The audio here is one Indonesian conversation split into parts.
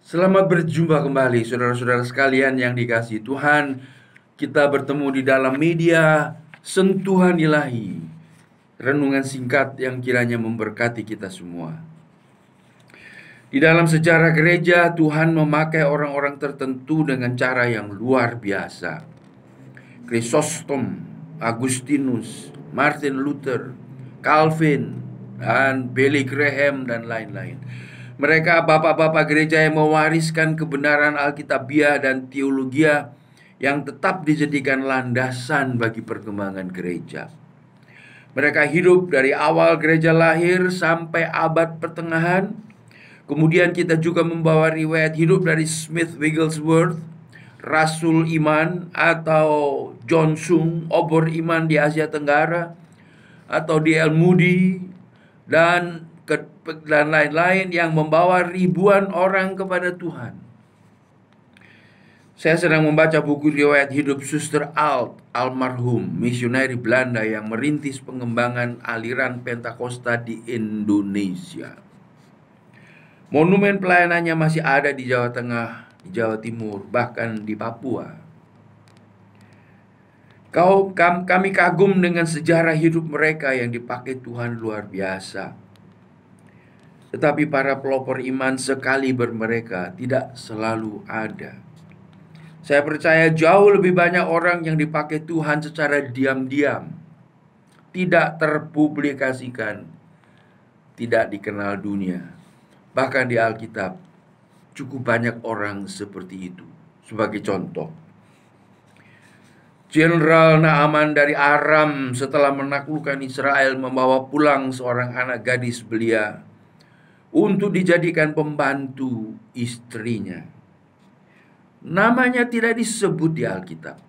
Selamat berjumpa kembali saudara-saudara sekalian yang dikasihi Tuhan. Kita bertemu di dalam media Sentuhan Ilahi, renungan singkat yang kiranya memberkati kita semua. Di dalam sejarah gereja, Tuhan memakai orang-orang tertentu dengan cara yang luar biasa. Chrysostom, Agustinus, Martin Luther, Calvin, dan Billy Graham, dan lain-lain. Mereka bapak-bapak gereja yang mewariskan kebenaran Alkitabiah dan teologia yang tetap dijadikan landasan bagi perkembangan gereja. Mereka hidup dari awal gereja lahir sampai abad pertengahan. Kemudian kita juga membawa riwayat hidup dari Smith Wigglesworth, Rasul Iman atau John Sung, obor iman di Asia Tenggara, atau D.L. Moody, dan lain-lain yang membawa ribuan orang kepada Tuhan. Saya sedang membaca buku riwayat hidup Suster Alt, almarhum misionari Belanda yang merintis pengembangan aliran Pentakosta di Indonesia. Monumen pelayanannya masih ada di Jawa Tengah, di Jawa Timur, bahkan di Papua. Kami kagum dengan sejarah hidup mereka yang dipakai Tuhan luar biasa. Tetapi para pelopor iman sekaliber mereka tidak selalu ada. Saya percaya jauh lebih banyak orang yang dipakai Tuhan secara diam-diam, tidak terpublikasikan, tidak dikenal dunia. Bahkan di Alkitab cukup banyak orang seperti itu. Sebagai contoh, Jenderal Naaman dari Aram setelah menaklukkan Israel membawa pulang seorang anak gadis belia untuk dijadikan pembantu istrinya. Namanya tidak disebut di Alkitab,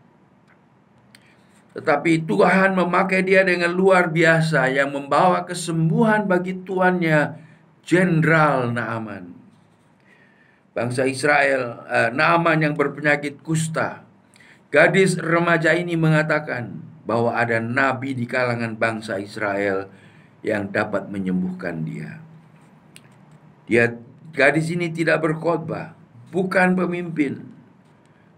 tetapi Tuhan memakai dia dengan luar biasa yang membawa kesembuhan bagi tuannya, Jenderal Naaman. Bangsa Israel, Naaman yang berpenyakit kusta. Gadis remaja ini mengatakan bahwa ada nabi di kalangan bangsa Israel yang dapat menyembuhkan dia. Gadis ini tidak berkhotbah, bukan pemimpin,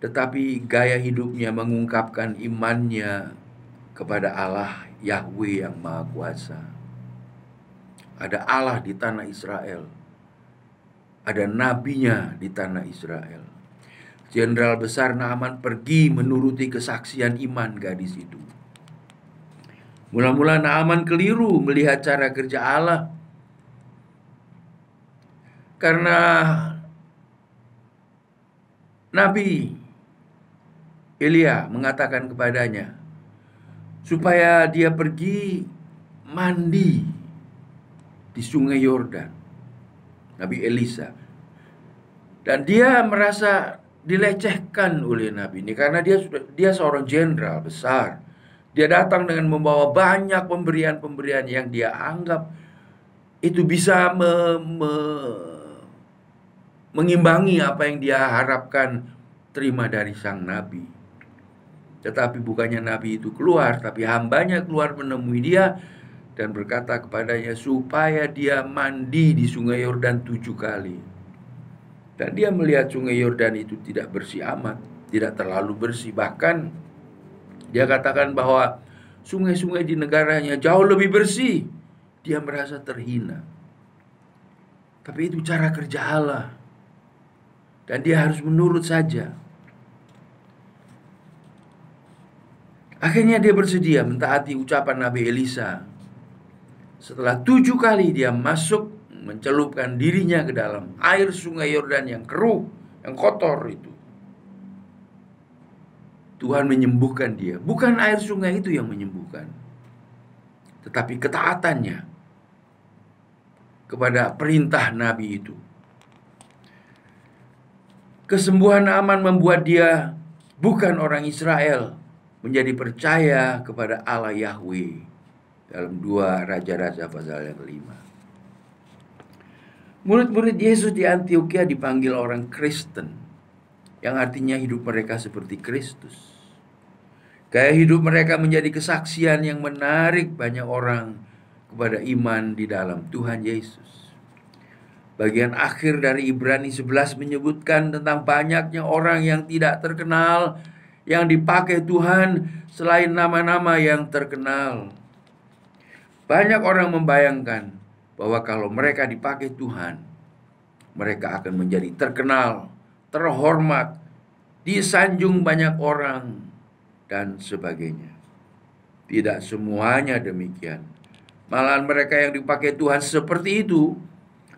tetapi gaya hidupnya mengungkapkan imannya kepada Allah Yahweh yang Maha Kuasa. Ada Allah di tanah Israel, ada nabinya di tanah Israel. Jenderal besar Naaman pergi menuruti kesaksian iman gadis itu. Mula-mula Naaman keliru melihat cara kerja Allah, karena Nabi Elia mengatakan kepadanya supaya dia pergi mandi di sungai Yordan, Nabi Elisa. Dan dia merasa dilecehkan oleh Nabi ini karena dia seorang jenderal besar. Dia datang dengan membawa banyak pemberian-pemberian yang dia anggap itu bisa mengimbangi apa yang dia harapkan terima dari sang nabi. Tetapi bukannya nabi itu keluar, tapi hambanya keluar menemui dia dan berkata kepadanya supaya dia mandi di sungai Yordan 7 kali. Dan dia melihat sungai Yordan itu tidak bersih amat, tidak terlalu bersih. Bahkan dia katakan bahwa sungai-sungai di negaranya jauh lebih bersih. Dia merasa terhina. Tapi itu cara kerja Allah. Dan dia harus menurut saja. Akhirnya dia bersedia mentaati ucapan Nabi Elisa. Setelah 7 kali dia masuk, mencelupkan dirinya ke dalam air sungai Yordan yang keruh, yang kotor itu. Tuhan menyembuhkan dia. Bukan air sungai itu yang menyembuhkan, tetapi ketaatannya kepada perintah Nabi itu. Kesembuhan Naaman membuat dia bukan orang Israel menjadi percaya kepada Allah Yahweh. Dalam 2 Raja-Raja pasal yang kelima. Murid-murid Yesus di Antioquia dipanggil orang Kristen, yang artinya hidup mereka seperti Kristus. Gaya hidup mereka menjadi kesaksian yang menarik banyak orang kepada iman di dalam Tuhan Yesus. Bagian akhir dari Ibrani 11 menyebutkan tentang banyaknya orang yang tidak terkenal yang dipakai Tuhan selain nama-nama yang terkenal. Banyak orang membayangkan bahwa kalau mereka dipakai Tuhan, mereka akan menjadi terkenal, terhormat, disanjung banyak orang, dan sebagainya. Tidak semuanya demikian. Malahan mereka yang dipakai Tuhan seperti itu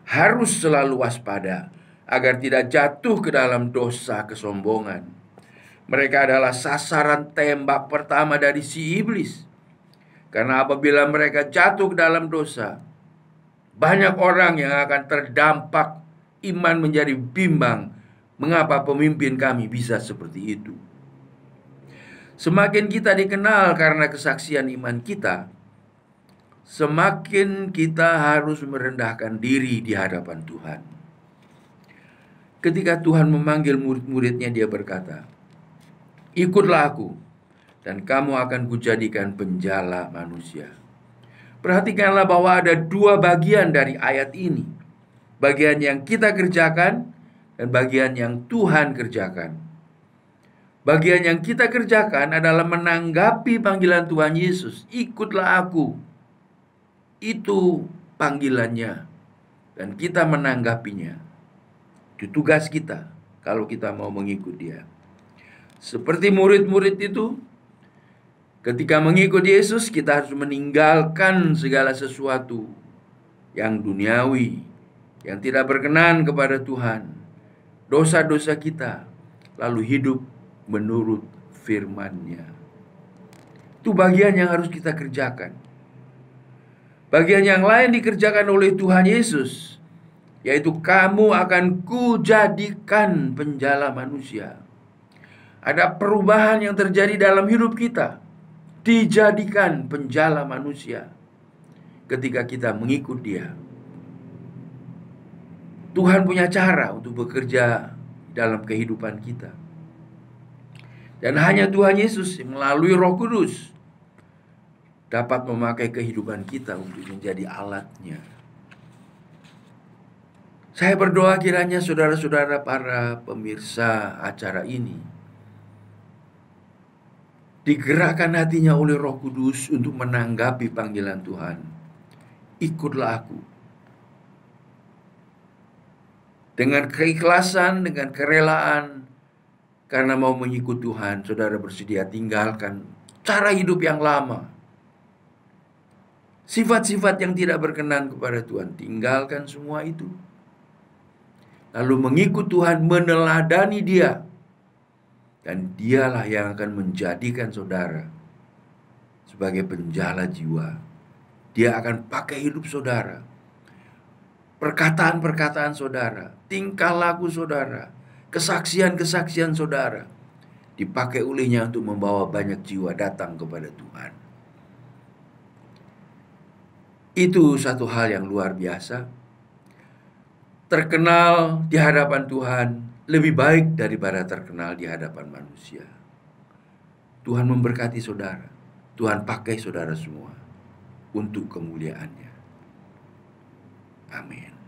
harus selalu waspada agar tidak jatuh ke dalam dosa kesombongan. Mereka adalah sasaran tembak pertama dari si iblis. Karena apabila mereka jatuh ke dalam dosa, banyak orang yang akan terdampak, iman menjadi bimbang. Mengapa pemimpin kami bisa seperti itu? Semakin kita dikenal karena kesaksian iman kita, semakin kita harus merendahkan diri di hadapan Tuhan. Ketika Tuhan memanggil murid-muridnya, dia berkata, "Ikutlah aku, dan kamu akan kujadikan penjala manusia." Perhatikanlah bahwa ada dua bagian dari ayat ini. Bagian yang kita kerjakan dan bagian yang Tuhan kerjakan. Bagian yang kita kerjakan adalah menanggapi panggilan Tuhan Yesus. Ikutlah aku. Itu panggilannya. Dan kita menanggapinya. Itu tugas kita kalau kita mau mengikut dia. Seperti murid-murid itu, ketika mengikut Yesus, kita harus meninggalkan segala sesuatu yang duniawi, yang tidak berkenan kepada Tuhan, dosa-dosa kita, lalu hidup menurut firman-Nya. Itu bagian yang harus kita kerjakan. Bagian yang lain dikerjakan oleh Tuhan Yesus, yaitu kamu akan kujadikan penjala manusia. Ada perubahan yang terjadi dalam hidup kita, dijadikan penjala manusia ketika kita mengikut dia. Tuhan punya cara untuk bekerja dalam kehidupan kita. Dan hanya Tuhan Yesus melalui Roh Kudus dapat memakai kehidupan kita untuk menjadi alatnya. Saya berdoa kiranya saudara-saudara para pemirsa acara ini digerakkan hatinya oleh Roh Kudus untuk menanggapi panggilan Tuhan. Ikutlah aku. Dengan keikhlasan, dengan kerelaan, karena mau mengikut Tuhan, saudara bersedia tinggalkan cara hidup yang lama. Sifat-sifat yang tidak berkenan kepada Tuhan, tinggalkan semua itu. Lalu mengikut Tuhan, meneladani dia. Dan dialah yang akan menjadikan saudara sebagai penjala jiwa. Dia akan pakai hidup saudara, perkataan-perkataan saudara, tingkah laku saudara, kesaksian-kesaksian saudara, dipakai olehnya untuk membawa banyak jiwa datang kepada Tuhan. Itu satu hal yang luar biasa. Terkenal di hadapan Tuhan lebih baik daripada terkenal di hadapan manusia. Tuhan memberkati saudara. Tuhan pakai saudara semua untuk kemuliaan-Nya. Amin.